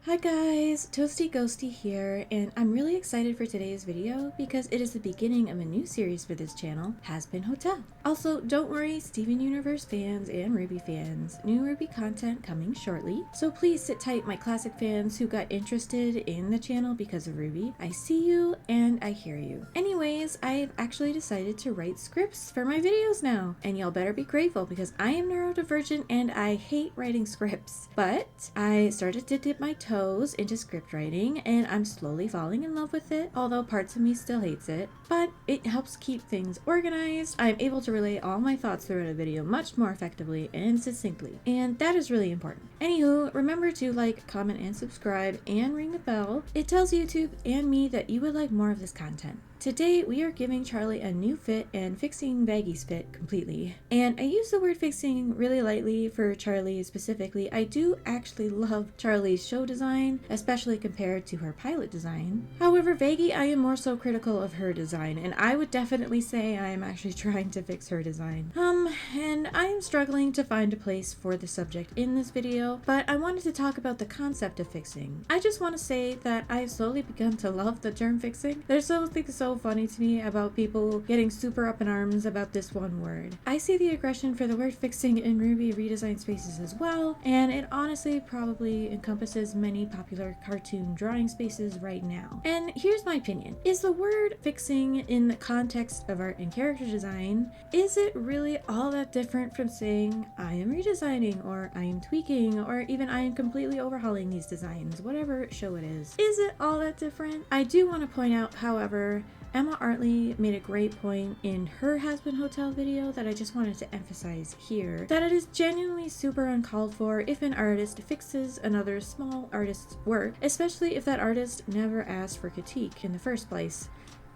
Hi guys, Toasty Ghosty here, and I'm really excited for today's video because it is the beginning of a new series for this channel, Has Been Hotel. Also, don't worry, Steven Universe fans and Ruby fans, new Ruby content coming shortly, so please sit tight my classic fans who got interested in the channel because of Ruby. I see you and I hear you. Anyways, I've actually decided to write scripts for my videos now, and y'all better be grateful because I am neurodivergent and I hate writing scripts. But I started to dip my toes into script writing and I'm slowly falling in love with it, although parts of me still hates it, but it helps keep things organized. I'm able to relay all my thoughts throughout a video much more effectively and succinctly, and that is really important. Anywho, remember to like, comment, and subscribe and ring the bell. It tells YouTube and me that you would like more of this content. Today, we are giving Charlie a new fit and fixing Vaggie's fit completely. And I use the word fixing really lightly for Charlie specifically. I do actually love Charlie's show design, especially compared to her pilot design. However, Vaggie, I am more so critical of her design, and I would definitely say I am actually trying to fix her design. And I am struggling to find a place for the subject in this video, but I wanted to talk about the concept of fixing. I just want to say that I have slowly begun to love the term fixing. There's something so funny to me about people getting super up in arms about this one word. I see the aggression for the word fixing in Ruby redesign spaces as well, and it honestly probably encompasses many popular cartoon drawing spaces right now. And here's my opinion. Is the word fixing in the context of art and character design, is it really all that different from saying I am redesigning or I am tweaking or even I am completely overhauling these designs, whatever show it is? Is it all that different? I do want to point out, however, Emma Artley made a great point in her Has Been Hotel video that I just wanted to emphasize here, that it is genuinely super uncalled for if an artist fixes another small artist's work, especially if that artist never asked for critique in the first place.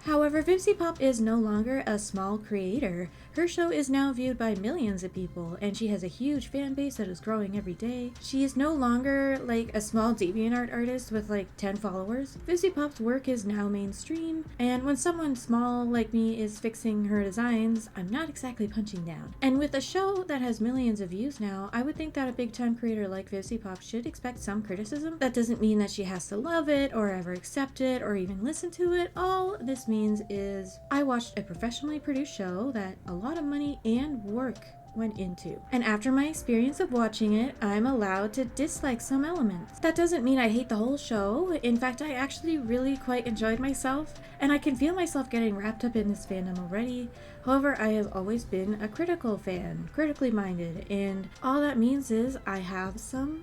However, VivziePop is no longer a small creator. Her show is now viewed by millions of people, and she has a huge fan base that is growing every day. She is no longer like a small DeviantArt artist with like 10 followers. VivziePop's work is now mainstream, and when someone small like me is fixing her designs, I'm not exactly punching down. And with a show that has millions of views now, I would think that a big-time creator like VivziePop should expect some criticism. That doesn't mean that she has to love it, or ever accept it, or even listen to it. All this means is I watched a professionally produced show that a lot of money and work went into. And after my experience of watching it, I'm allowed to dislike some elements. That doesn't mean I hate the whole show. In fact, I actually really quite enjoyed myself, and I can feel myself getting wrapped up in this fandom already. However, I have always been a critical fan, critically minded, and all that means is I have some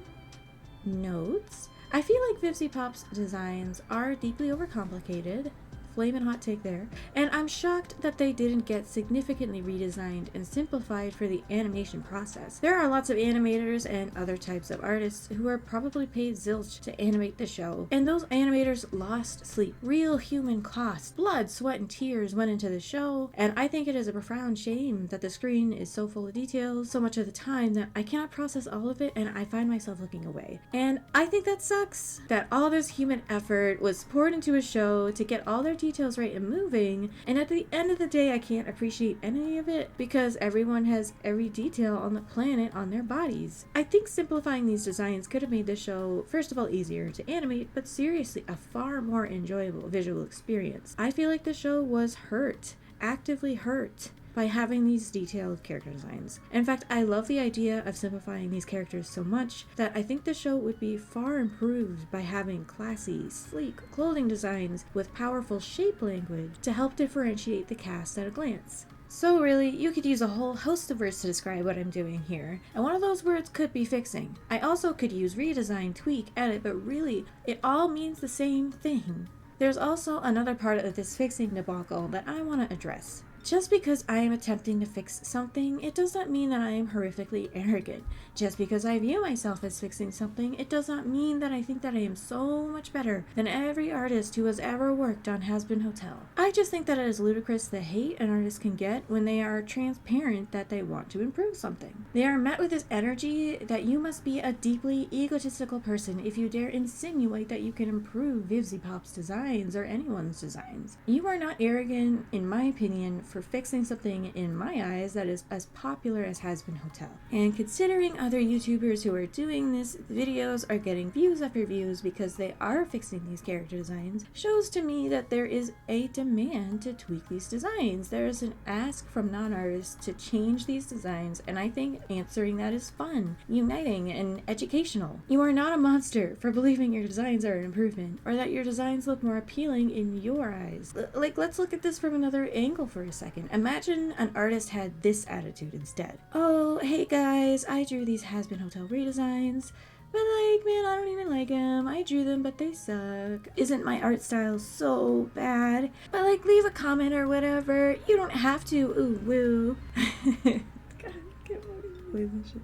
notes. I feel like VivziePop's designs are deeply overcomplicated. Flamin' hot take there. And I'm shocked that they didn't get significantly redesigned and simplified for the animation process. There are lots of animators and other types of artists who are probably paid zilch to animate the show, and those animators lost sleep. Real human cost, blood, sweat, and tears went into the show, and I think it is a profound shame that the screen is so full of details so much of the time that I cannot process all of it and I find myself looking away. And I think that sucks, that all this human effort was poured into a show to get all their details right and moving, and at the end of the day I can't appreciate any of it because everyone has every detail on the planet on their bodies. I think simplifying these designs could have made the show, first of all, easier to animate, but seriously a far more enjoyable visual experience. I feel like the show was hurt, actively hurt, by having these detailed character designs. In fact, I love the idea of simplifying these characters so much that I think the show would be far improved by having classy, sleek clothing designs with powerful shape language to help differentiate the cast at a glance. So really, you could use a whole host of words to describe what I'm doing here, and one of those words could be fixing. I also could use redesign, tweak, edit, but really, it all means the same thing. There's also another part of this fixing debacle that I want to address. Just because I am attempting to fix something, it does not mean that I am horrifically arrogant. Just because I view myself as fixing something, it does not mean that I think that I am so much better than every artist who has ever worked on Has Been Hotel. I just think that it is ludicrous the hate an artist can get when they are transparent that they want to improve something. They are met with this energy that you must be a deeply egotistical person if you dare insinuate that you can improve VivziePop's designs or anyone's designs. You are not arrogant, in my opinion, for fixing something in my eyes that is as popular as Has Been Hotel. And considering other YouTubers who are doing this videos are getting views after views because they are fixing these character designs, shows to me that there is a demand to tweak these designs. There is an ask from non-artists to change these designs, and I think answering that is fun, uniting, and educational. You are not a monster for believing your designs are an improvement, or that your designs look more appealing in your eyes. Let's look at this from another angle for a second. Imagine an artist had this attitude instead. Oh, hey guys, I drew these Has Been Hotel redesigns, but like, man, I don't even like them. I drew them, but they suck. Isn't my art style so bad? But like, leave a comment or whatever. You don't have to. Ooh, woo. God, I can't believe this shit.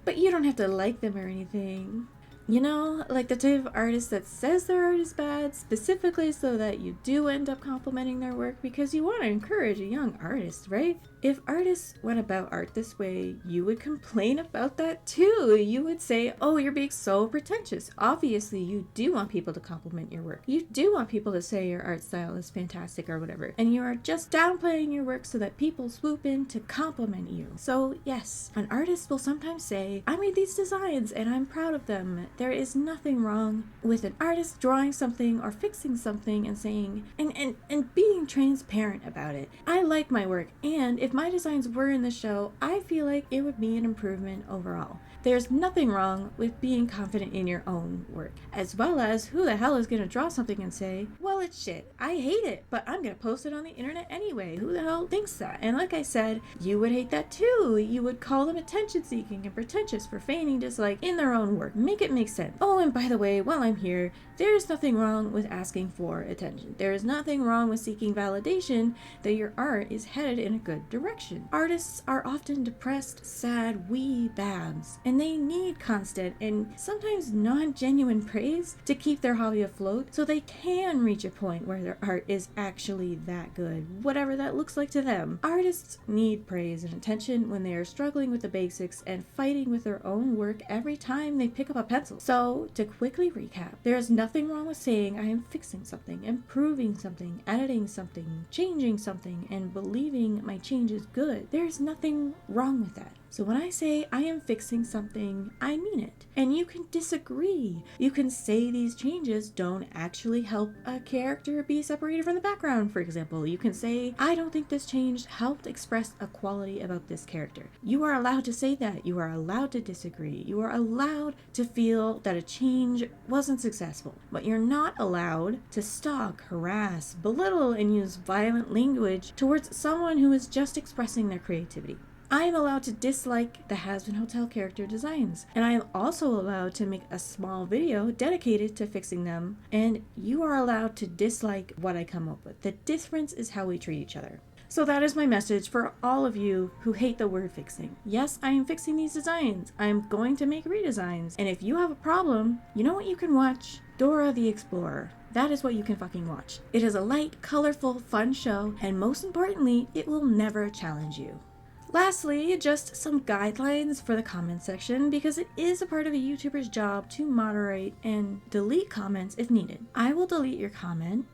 But you don't have to like them or anything. You know, like the type of artist that says their art is bad specifically so that you do end up complimenting their work because you want to encourage a young artist, right? If artists went about art this way, you would complain about that too. You would say, oh, you're being so pretentious. Obviously, you do want people to compliment your work. You do want people to say your art style is fantastic or whatever. And you are just downplaying your work so that people swoop in to compliment you. So yes, an artist will sometimes say, I made these designs and I'm proud of them. There is nothing wrong with an artist drawing something or fixing something and saying, and being transparent about it. I like my work, and if my designs were in the show, I feel like it would be an improvement overall. There's nothing wrong with being confident in your own work, as well as who the hell is going to draw something and say, well, it's shit, I hate it, but I'm going to post it on the internet anyway. Who the hell thinks that? And like I said, you would hate that too. You would call them attention-seeking and pretentious for feigning dislike in their own work. Make it make sense. Oh, and by the way, while I'm here, there's nothing wrong with asking for attention. There is nothing wrong with seeking validation that your art is headed in a good direction. Artists are often depressed, sad, wee babs, and they need constant and sometimes non-genuine praise to keep their hobby afloat so they can reach a point where their art is actually that good, whatever that looks like to them. Artists need praise and attention when they are struggling with the basics and fighting with their own work every time they pick up a pencil. So, to quickly recap, there is nothing wrong with saying I am fixing something, improving something, editing something, changing something, and believing my change is good. There's nothing wrong with that. So when I say I am fixing something, I mean it. And you can disagree. You can say these changes don't actually help a character be separated from the background, for example. You can say, I don't think this change helped express a quality about this character. You are allowed to say that. You are allowed to disagree. You are allowed to feel that a change wasn't successful. But you're not allowed to stalk, harass, belittle, and use violent language towards someone who is just expressing their creativity. I am allowed to dislike the Has Been Hotel character designs, and I am also allowed to make a small video dedicated to fixing them, and you are allowed to dislike what I come up with. The difference is how we treat each other. So that is my message for all of you who hate the word fixing. Yes, I am fixing these designs. I am going to make redesigns, and if you have a problem, you know what you can watch? Dora the Explorer. That is what you can fucking watch. It is a light, colorful, fun show, and most importantly, it will never challenge you. Lastly, just some guidelines for the comment section because it is a part of a YouTuber's job to moderate and delete comments if needed. I will delete your comment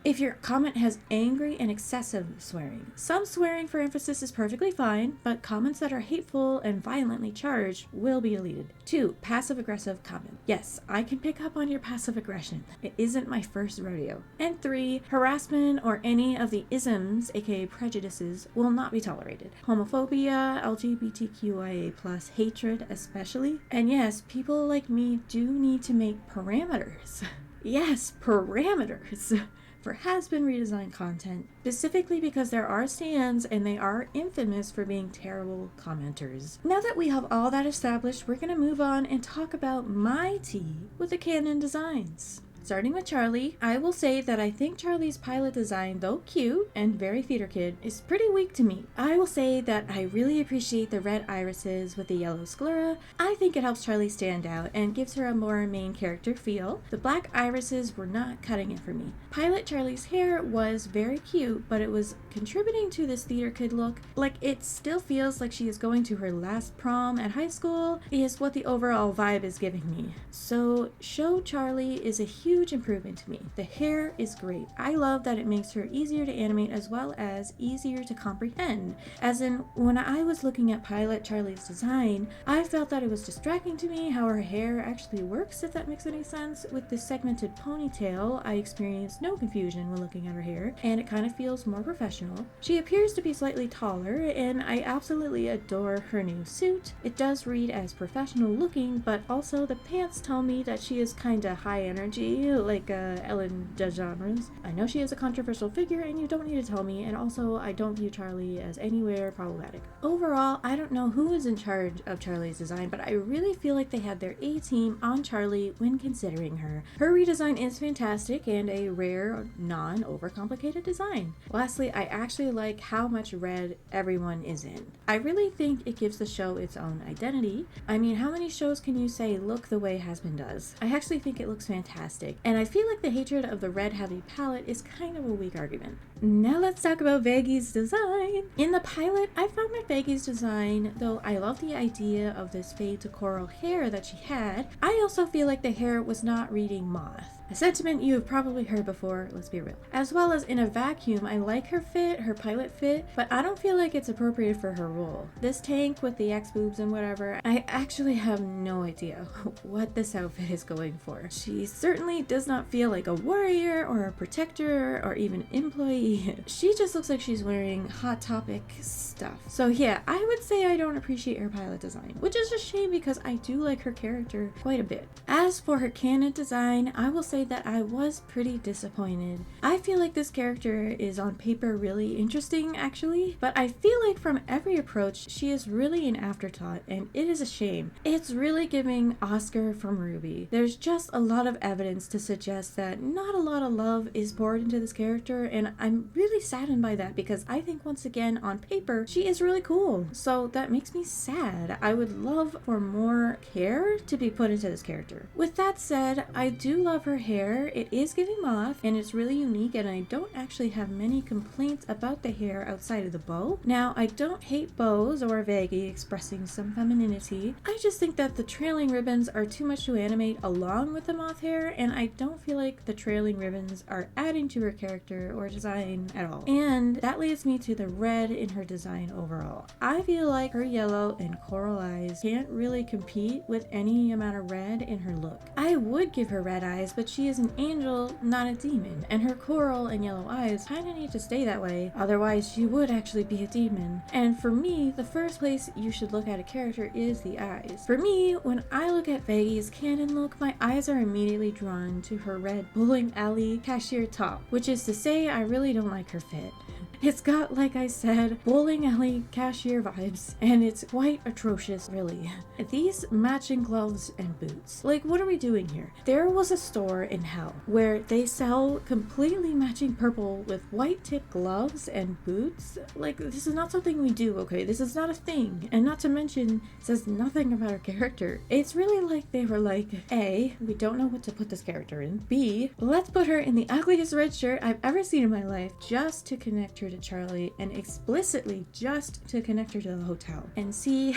if your comment has angry and excessive swearing. Some swearing for emphasis is perfectly fine, but comments that are hateful and violently charged will be deleted. 2. Passive-aggressive comment. Yes, I can pick up on your passive aggression. It isn't my first rodeo. And 3. Harassment or any of the isms, aka prejudices, will not be tolerated. Homophobia, LGBTQIA+, hatred especially. And yes, people like me do need to make parameters. Yes, parameters. For Has Been Redesigned content, specifically because there are stands and they are infamous for being terrible commenters. Now that we have all that established, we're going to move on and talk about my tea with the canon designs. Starting with Charlie, I will say that I think Charlie's pilot design, though cute and very theater kid, is pretty weak to me. I will say that I really appreciate the red irises with the yellow sclera. I think it helps Charlie stand out and gives her a more main character feel. The black irises were not cutting it for me. Pilot Charlie's hair was very cute, but it was contributing to this theater kid look. Like, it still feels like she is going to her last prom at high school, is what the overall vibe is giving me. So, Show Charlie is a huge huge improvement to me. The hair is great. I love that it makes her easier to animate as well as easier to comprehend. As in, when I was looking at Pilot Charlie's design, I felt that it was distracting to me how her hair actually works, if that makes any sense. With this segmented ponytail, I experienced no confusion when looking at her hair, and it kind of feels more professional. She appears to be slightly taller, and I absolutely adore her new suit. It does read as professional looking, but also the pants tell me that she is kinda high energy, like Ellen DeGeneres. I know she is a controversial figure, and you don't need to tell me, and also I don't view Charlie as anywhere problematic. Overall, I don't know who is in charge of Charlie's design, but I really feel like they had their A-team on Charlie when considering her. Her redesign is fantastic and a rare, non-overcomplicated design. Lastly, I actually like how much red everyone is in. I really think it gives the show its own identity. I mean, how many shows can you say look the way Has-Been does? I actually think it looks fantastic, and I feel like the hatred of the red heavy palette is kind of a weak argument. Now let's talk about Vaggie's design. In the pilot, I found that Vaggie's design, though I love the idea of this fade to coral hair that she had, I also feel like the hair was not reading moth. A sentiment you have probably heard before, let's be real. As well as in a vacuum, I like her fit, her pilot fit, but I don't feel like it's appropriate for her role. This tank with the X boobs and whatever, I actually have no idea what this outfit is going for. She certainly does not feel like a warrior or a protector or even employee. She just looks like she's wearing Hot Topic stuff. So yeah, I would say I don't appreciate her pilot design, which is a shame because I do like her character quite a bit. As for her canon design, I will say that I was pretty disappointed. I feel like this character is on paper really interesting actually, but I feel like from every approach she is really an afterthought, and it is a shame. It's really giving Oscar from Ruby. There's just a lot of evidence to suggest that not a lot of love is poured into this character, and I'm really saddened by that because I think once again on paper she is really cool. So that makes me sad. I would love for more care to be put into this character. With that said, I do love her hair. It is giving moth and it's really unique, and I don't actually have many complaints about the hair outside of the bow. Now, I don't hate bows or Vaggie expressing some femininity. I just think that the trailing ribbons are too much to animate along with the moth hair, and I don't feel like the trailing ribbons are adding to her character or design at all. And that leads me to the red in her design overall. I feel like her yellow and coral eyes can't really compete with any amount of red in her look. I would give her red eyes, but she is an angel, not a demon, and her coral and yellow eyes kind of need to stay that way, otherwise she would actually be a demon. And for me, the first place you should look at a character is the eyes. For me, when I look at Vaggie's canon look, my eyes are immediately drawn to her red bowling alley cashier top, which is to say I really don't like her fit. It's got, like I said, bowling alley cashier vibes, and it's quite atrocious, really. These matching gloves and boots. Like, what are we doing here? There was a store in hell where they sell completely matching purple with white tip gloves and boots. Like, this is not something we do, okay? This is not a thing. And not to mention, it says nothing about her character. It's really like they were like, A, we don't know what to put this character in. B, let's put her in the ugliest red shirt I've ever seen in my life just to connect her to Charlie, and explicitly just to connect her to the hotel. And C,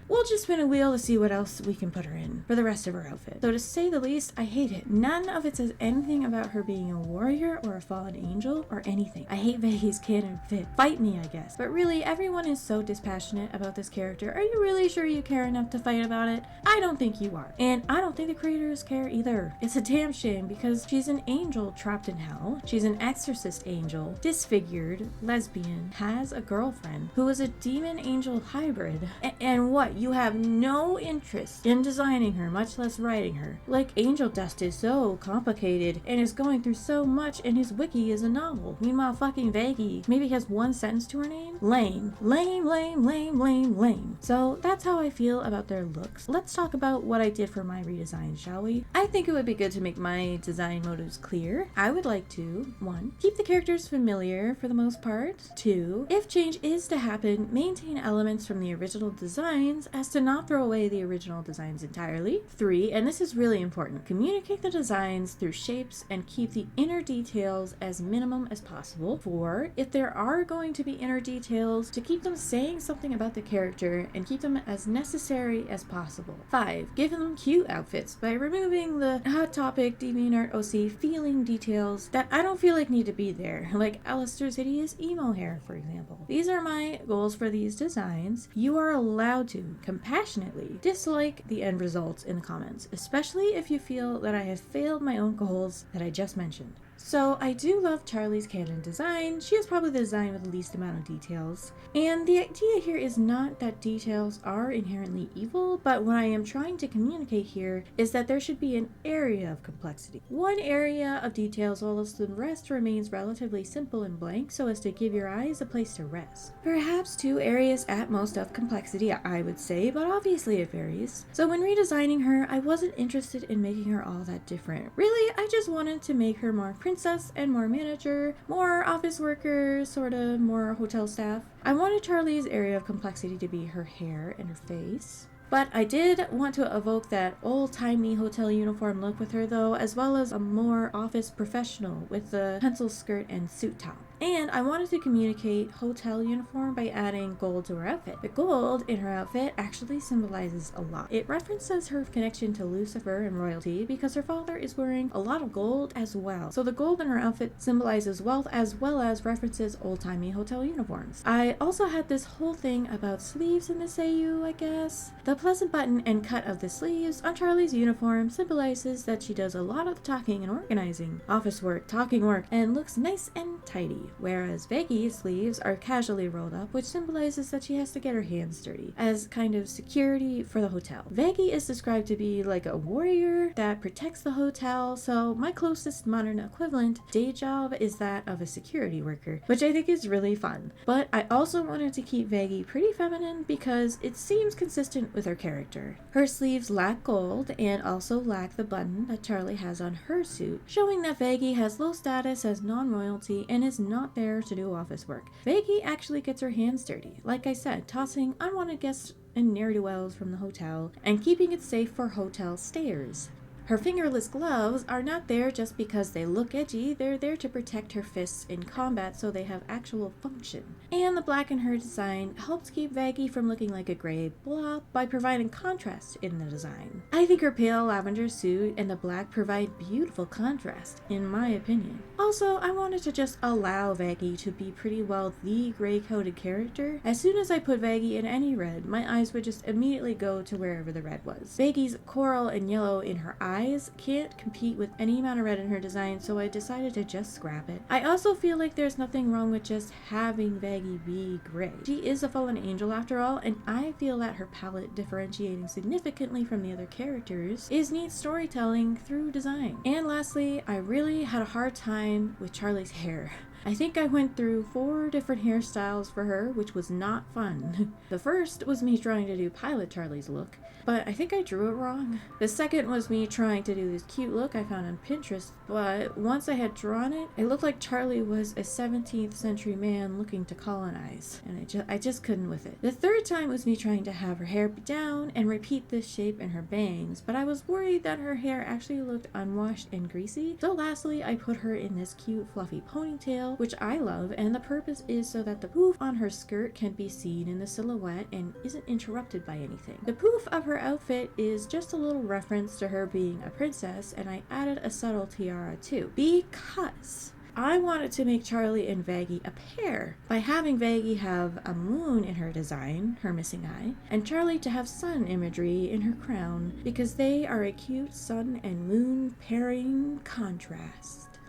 we'll just spin a wheel to see what else we can put her in for the rest of her outfit. So to say the least, I hate it. None of it says anything about her being a warrior or a fallen angel or anything. I hate Vaggie's canon fit. Fight me, I guess. But really, everyone is so dispassionate about this character. Are you really sure you care enough to fight about it? I don't think you are. And I don't think the creators care either. It's a damn shame because she's an angel trapped in hell. She's an exorcist angel, disfigured, lesbian, has a girlfriend who is a demon angel hybrid. And what? You have no interest in designing her, much less writing her. Like, Angel Dust is so complicated and is going through so much, and his wiki is a novel. Meanwhile, fucking Vaggie maybe has one sentence to her name. Lame. Lame, lame, lame, lame, lame. So that's how I feel about their looks. Let's talk about what I did for my redesign, shall we? I think it would be good to make my design motives clear. I would like to, 1, keep the characters familiar for the most part. 2, if change is to happen, maintain elements from the original designs as to not throw away the original designs entirely. 3, and this is really important, communicate the designs through shapes and keep the inner details as minimum as possible. 4, if there are going to be inner details, to keep them saying something about the character and keep them as necessary as possible. 5, give them cute outfits by removing the Hot Topic DeviantArt OC feeling details that I don't feel like need to be there, like Alistair's hideous emo hair, for example. These are my goals for these designs. You are allowed to compassionately dislike the end results in the comments, especially if you feel that I have failed my own goals that I just mentioned. So I do love Charlie's canon design. She is probably the design with the least amount of details. And the idea here is not that details are inherently evil, but what I am trying to communicate here is that there should be an area of complexity. One area of details whilst the rest remains relatively simple and blank so as to give your eyes a place to rest. Perhaps 2 areas at most of complexity, I would say, but obviously it varies. So when redesigning her, I wasn't interested in making her all that different. Really, I just wanted to make her more princess and more manager, more office worker, sort of more hotel staff. I wanted Charlie's area of complexity to be her hair and her face. But I did want to evoke that old-timey hotel uniform look with her though, as well as a more office professional with the pencil skirt and suit top. And I wanted to communicate hotel uniform by adding gold to her outfit. The gold in her outfit actually symbolizes a lot. It references her connection to Lucifer and royalty because her father is wearing a lot of gold as well. So the gold in her outfit symbolizes wealth as well as references old-timey hotel uniforms. I also had this whole thing about sleeves in this AU, I guess. The pleasant button and cut of the sleeves on Charlie's uniform symbolizes that she does a lot of the talking and organizing, office work, talking work, and looks nice and tidy. Whereas Vaggie's sleeves are casually rolled up, which symbolizes that she has to get her hands dirty as kind of security for the hotel. Vaggie is described to be like a warrior that protects the hotel, so my closest modern equivalent day job is that of a security worker, which I think is really fun. But I also wanted to keep Vaggie pretty feminine because it seems consistent with her character. Her sleeves lack gold and also lack the button that Charlie has on her suit, showing that Vaggie has low status as non-royalty and is not there to do office work. Vaggie actually gets her hands dirty, like I said, tossing unwanted guests and ne'er-do-wells from the hotel and keeping it safe for hotel stayers. Her fingerless gloves are not there just because they look edgy, they're there to protect her fists in combat so they have actual function. And the black in her design helps keep Vaggie from looking like a gray blob by providing contrast in the design. I think her pale lavender suit and the black provide beautiful contrast, in my opinion. Also, I wanted to just allow Vaggie to be pretty well the gray-coded character. As soon as I put Vaggie in any red, my eyes would just immediately go to wherever the red was. Vaggie's coral and yellow in her eyes can't compete with any amount of red in her design, so I decided to just scrap it. I also feel like there's nothing wrong with just having Vaggie be gray. She is a fallen angel after all, and I feel that her palette differentiating significantly from the other characters is neat storytelling through design. And lastly, I really had a hard time with Charlie's hair. I think I went through 4 different hairstyles for her, which was not fun. The first was me trying to do Pilot Charlie's look, but I think I drew it wrong. The second was me trying to do this cute look I found on Pinterest, but once I had drawn it, it looked like Charlie was a 17th century man looking to colonize, and I just couldn't with it. The third time was me trying to have her hair be down and repeat this shape in her bangs, but I was worried that her hair actually looked unwashed and greasy, so lastly I put her in this cute fluffy ponytail, which I love, and the purpose is so that the poof on her skirt can be seen in the silhouette and isn't interrupted by anything. The poof of her outfit is just a little reference to her being a princess, and I added a subtle tiara too, because I wanted to make Charlie and Vaggie a pair by having Vaggie have a moon in her design, her missing eye, and Charlie to have sun imagery in her crown because they are a cute sun and moon pairing contrast.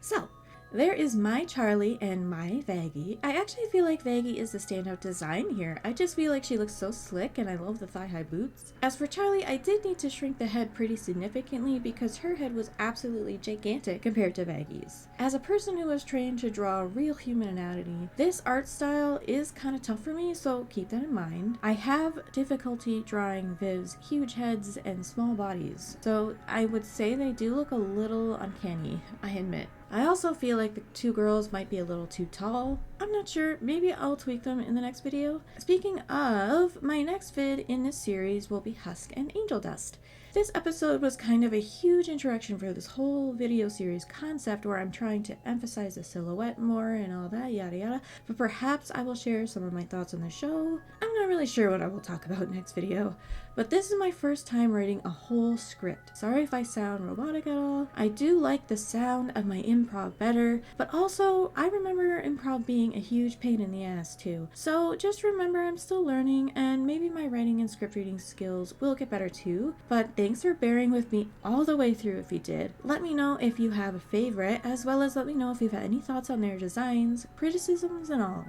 So, there is my Charlie and my Vaggie. I actually feel like Vaggie is the standout design here. I just feel like she looks so slick and I love the thigh-high boots. As for Charlie, I did need to shrink the head pretty significantly because her head was absolutely gigantic compared to Vaggie's. As a person who was trained to draw real human anatomy, this art style is kind of tough for me, so keep that in mind. I have difficulty drawing Viv's huge heads and small bodies, so I would say they do look a little uncanny, I admit. I also feel like the two girls might be a little too tall. I'm not sure, maybe I'll tweak them in the next video. Speaking of, my next vid in this series will be Husk and Angel Dust. This episode was kind of a huge introduction for this whole video series concept where I'm trying to emphasize the silhouette more and all that yada yada, but perhaps I will share some of my thoughts on the show. I'm not really sure what I will talk about next video, but this is my first time writing a whole script. Sorry if I sound robotic at all. I do like the sound of my improv better, but also I remember improv being a huge pain in the ass too. So just remember I'm still learning, and maybe my writing and script reading skills will get better too, but thanks for bearing with me all the way through if you did. Let me know if you have a favorite, as well as let me know if you've had any thoughts on their designs, criticisms, and all.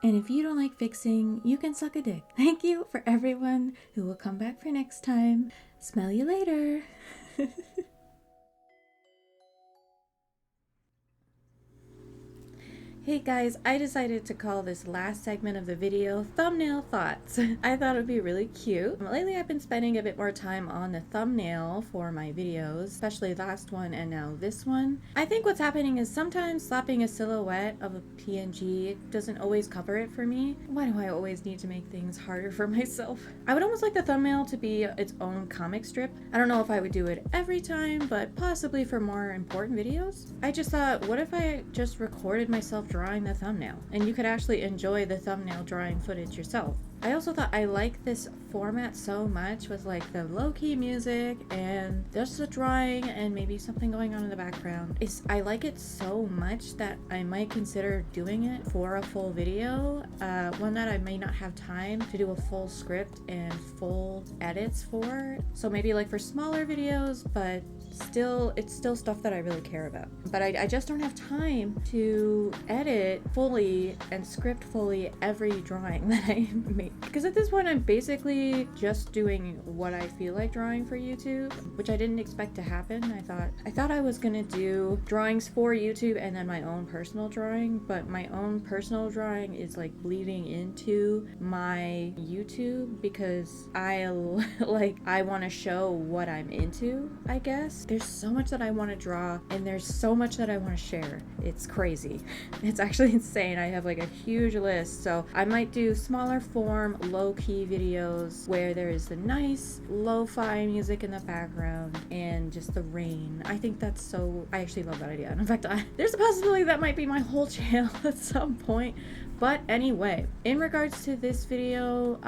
And if you don't like fixing, you can suck a dick. Thank you for everyone who will come back for next time. Smell you later. Hey guys, I decided to call this last segment of the video Thumbnail Thoughts. I thought it would be really cute. Lately I've been spending a bit more time on the thumbnail for my videos, especially the last one and now this one. I think what's happening is sometimes slapping a silhouette of a PNG doesn't always cover it for me. Why do I always need to make things harder for myself? I would almost like the thumbnail to be its own comic strip. I don't know if I would do it every time, but possibly for more important videos. I just thought, what if I just recorded myself drawing the thumbnail and you could actually enjoy the thumbnail drawing footage yourself. I also thought I like this format so much with like the low-key music and just the drawing and maybe something going on in the background. I like it so much that I might consider doing it for a full video, one that I may not have time to do a full script and full edits for. So maybe like for smaller videos, but still, it's still stuff that I really care about. But I just don't have time to edit fully and script fully every drawing that I make. Because at this point I'm basically just doing what I feel like drawing for YouTube, which I didn't expect to happen. I thought I was gonna do drawings for YouTube and then my own personal drawing, but my own personal drawing is like bleeding into my YouTube because I want to show what I'm into, I guess. There's so much that I want to draw and there's so much that I want to share. It's crazy. It's actually insane. I have like a huge list, so I might do smaller form, low-key videos where there is the nice lo-fi music in the background and just the rain. I think that's so, I actually love that idea. And in fact, there's a possibility that might be my whole channel at some point. But anyway, in regards to this video,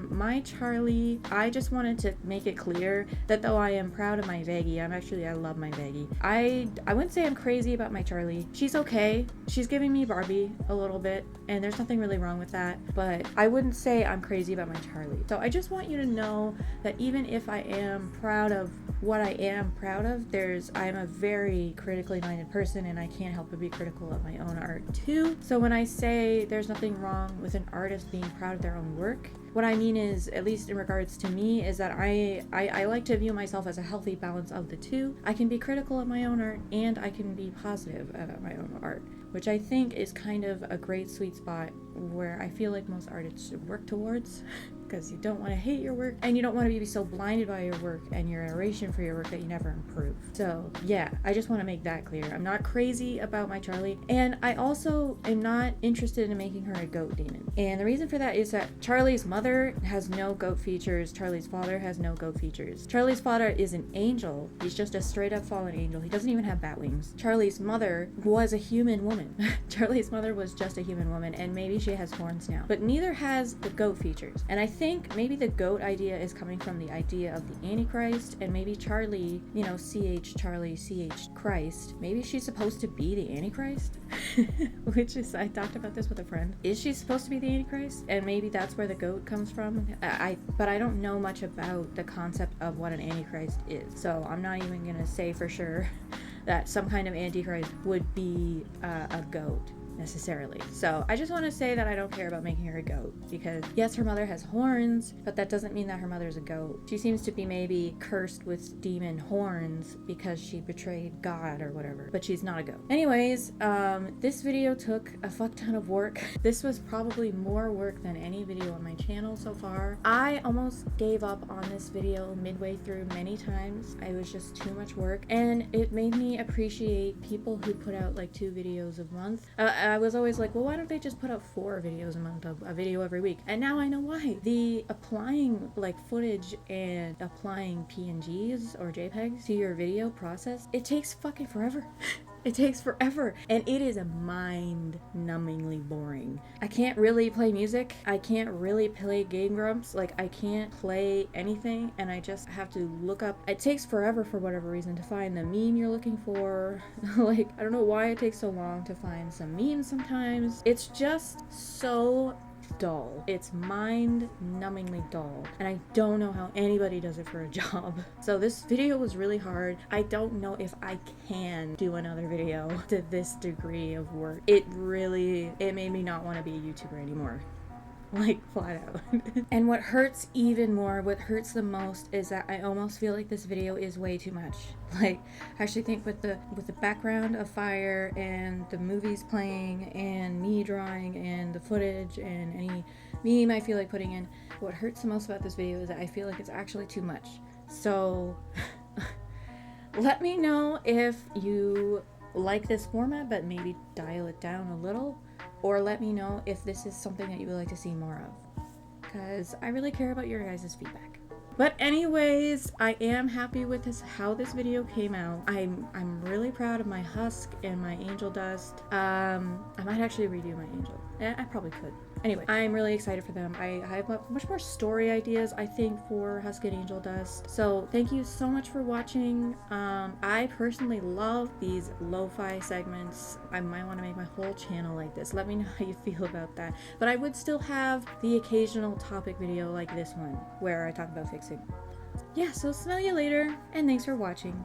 my Charlie, I just wanted to make it clear that though I am proud of my Vaggie, I love my Vaggie. I wouldn't say I'm crazy about my Charlie. She's okay. She's giving me Barbie a little bit, and there's nothing really wrong with that, but I wouldn't say I'm crazy about my Charlie. So I just want you to know that even if I am proud of what I am proud of, I'm a very critically minded person and I can't help but be critical of my own art too. So when I say there's nothing wrong with an artist being proud of their own work, what I mean is, at least in regards to me, is that I like to view myself as a healthy balance of the two. I can be critical of my own art and I can be positive about my own art, which I think is kind of a great sweet spot where I feel like most artists should work towards. Because you don't want to hate your work and you don't want to be so blinded by your work and your adoration for your work that you never improve. So yeah, I just want to make that clear. I'm not crazy about my Charlie, and I also am not interested in making her a goat demon. And the reason for that is that Charlie's mother has no goat features. Charlie's father has no goat features. Charlie's father is an angel. He's just a straight up fallen angel. He doesn't even have bat wings. Charlie's mother was a human woman. Charlie's mother was just a human woman, and maybe she has horns now, but neither has the goat features. And I think maybe the goat idea is coming from the idea of the Antichrist, and maybe Charlie, you know, CH Charlie, CH Christ, maybe she's supposed to be the Antichrist. Which is, I talked about this with a friend. Is she supposed to be the Antichrist? And maybe that's where the goat comes from. But I don't know much about the concept of what an Antichrist is, so I'm not even gonna say for sure that some kind of Antichrist would be a goat. necessarily. So I just want to say that I don't care about making her a goat, because yes, her mother has horns, but that doesn't mean that her mother's a goat. She seems to be maybe cursed with demon horns because she betrayed God or whatever, but she's not a goat. Anyways, this video took a fuck ton of work. This was probably more work than any video on my channel so far. I almost gave up on this video midway through many times. It was just too much work, and it made me appreciate people who put out like 2 videos a month. I was always like, well, why don't they just put out 4 videos a month, a video every week? And now I know why. The applying like footage and applying PNGs or JPEGs to your video process, it takes fucking forever. It takes forever, and it is mind-numbingly boring. I can't really play music. I can't really play Game Grumps. Like, I can't play anything, and I just have to look up. It takes forever for whatever reason to find the meme you're looking for. Like, I don't know why it takes so long to find some memes sometimes. It's just so dull. It's mind-numbingly dull, and I don't know how anybody does it for a job. So this video was really hard. I don't know if I can do another video to this degree of work. It made me not want to be a YouTuber anymore. Like, flat out. And what hurts even more, what hurts the most, is that I almost feel like this video is way too much. Like, I actually think with the background of fire and the movies playing and me drawing and the footage and any meme I feel like putting in, what hurts the most about this video is that I feel like it's actually too much. So let me know if you like this format, but maybe dial it down a little. Or let me know if this is something that you would like to see more of, because I really care about your guys' feedback. But anyways, I am happy with how this video came out. I'm really proud of my husk and my angel dust. I might actually redo my angel. I probably could. Anyway, I'm really excited for them. I have much more story ideas, I think, for Husk and Angel Dust. So thank you so much for watching. I personally love these lo-fi segments. I might want to make my whole channel like this. Let me know how you feel about that. But I would still have the occasional topic video like this one, where I talk about fixing. Yeah, so smell you later, and thanks for watching.